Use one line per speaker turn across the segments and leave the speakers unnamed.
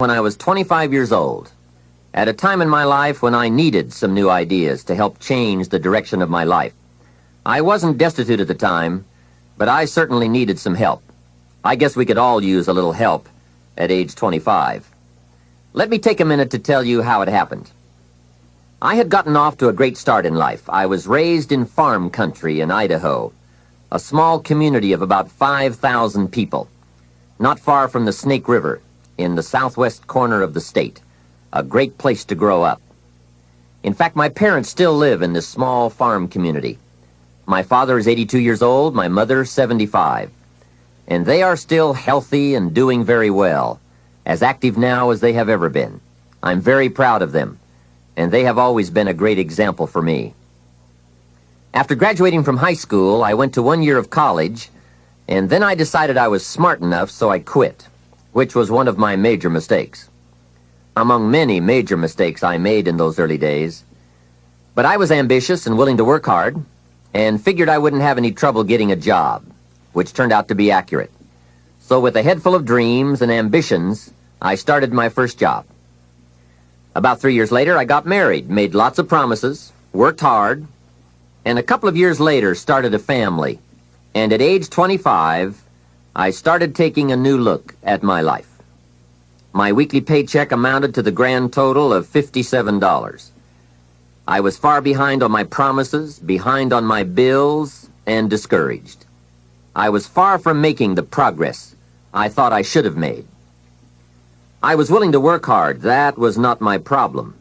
when I was 25 years old, at a time in my life when I needed some new ideas to help change the direction of my life. I wasn't destitute at the time, but I certainly needed some help. I guess we could all use a little help at age 25. Let me take a minute to tell you how it happened. I had gotten off to a great start in life. I was raised in farm country in Idaho, a small community of about 5,000 people, not far from the Snake River, in the southwest corner of the state, a great place to grow up. In fact, my parents still live in this small farm community. My father is 82 years old, my mother 75, and they are still healthy and doing very well, as active now as they have ever been. I'm very proud of them, and they have always been a great example for me. After graduating from high school, I went to 1 year of college, and then I decided I was smart enough, so I quit, which was one of my major mistakes. Among many major mistakes I made in those early days. But I was ambitious and willing to work hard, and figured I wouldn't have any trouble getting a job, which turned out to be accurate. So with a head full of dreams and ambitions, I started my first job. About 3 years later, I got married, made lots of promises, worked hard, and a couple of years later started a family. And at age 25, I started taking a new look at my life. My weekly paycheck amounted to the grand total of $57. I was far behind on my promises, behind on my bills, and discouraged. I was far from making the progress I thought I should have made. I was willing to work hard. That was not my problem.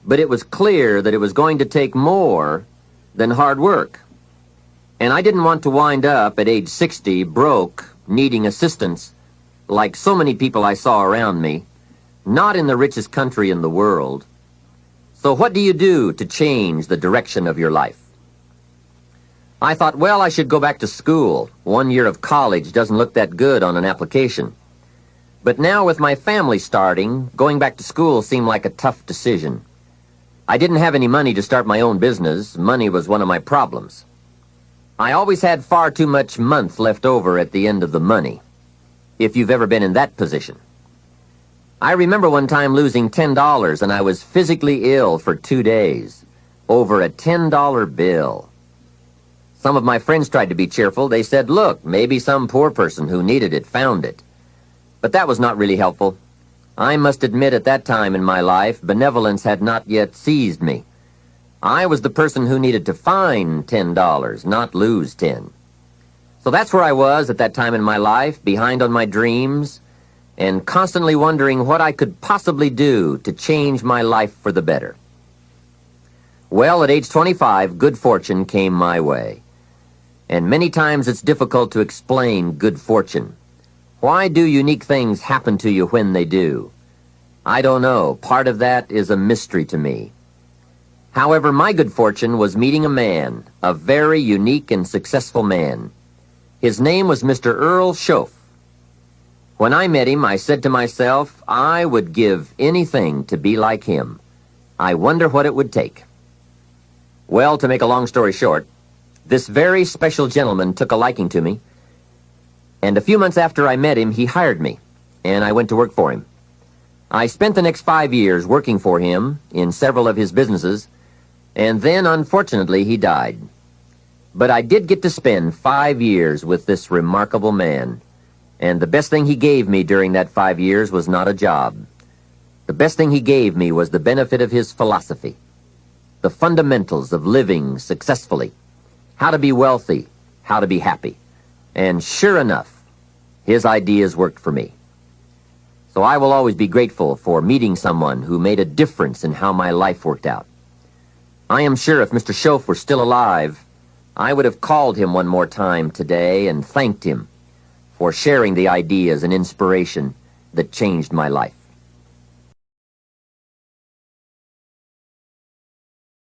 But it was clear that it was going to take more than hard work. And I didn't want to wind up at age 60 broke, needing assistance, like so many people I saw around me, not in the richest country in the world. So what do you do to change the direction of your life? I thought, well, I should go back to school. 1 year of college doesn't look that good on an application. But now with my family starting, going back to school seemed like a tough decision. I didn't have any money to start my own business. Money was one of my problems. I always had far too much month left over at the end of the money, if you've ever been in that position. I remember one time losing $10, and I was physically ill for 2 days over a $10 bill. Some of my friends tried to be cheerful. They said, look, maybe some poor person who needed it found it. But that was not really helpful. I must admit at that time in my life, benevolence had not yet seized me. I was the person who needed to find $10, not lose 10. So that's where I was at that time in my life, behind on my dreams, and constantly wondering what I could possibly do to change my life for the better. Well, at age 25, good fortune came my way. And many times it's difficult to explain good fortune. Why do unique things happen to you when they do? I don't know. Part of that is a mystery to me. However, my good fortune was meeting a man, a very unique and successful man. His name was Mr. Earl Shoaff. When I met him, I said to myself, I would give anything to be like him. I wonder what it would take. Well, to make a long story short, this very special gentleman took a liking to me, and a few months after I met him, he hired me, and I went to work for him. I spent the next 5 years working for him in several of his businesses, and then, unfortunately, he died. But I did get to spend 5 years with this remarkable man, and the best thing he gave me during that 5 years was not a job. The best thing he gave me was the benefit of his philosophy, the fundamentals of living successfully, how to be wealthy, how to be happy. And sure enough, his ideas worked for me. So I will always be grateful for meeting someone who made a difference in how my life worked out. I am sure if Mr. Shoaff were still alive, I would have called him one more time today and thanked him for sharing the ideas and inspiration that changed my life.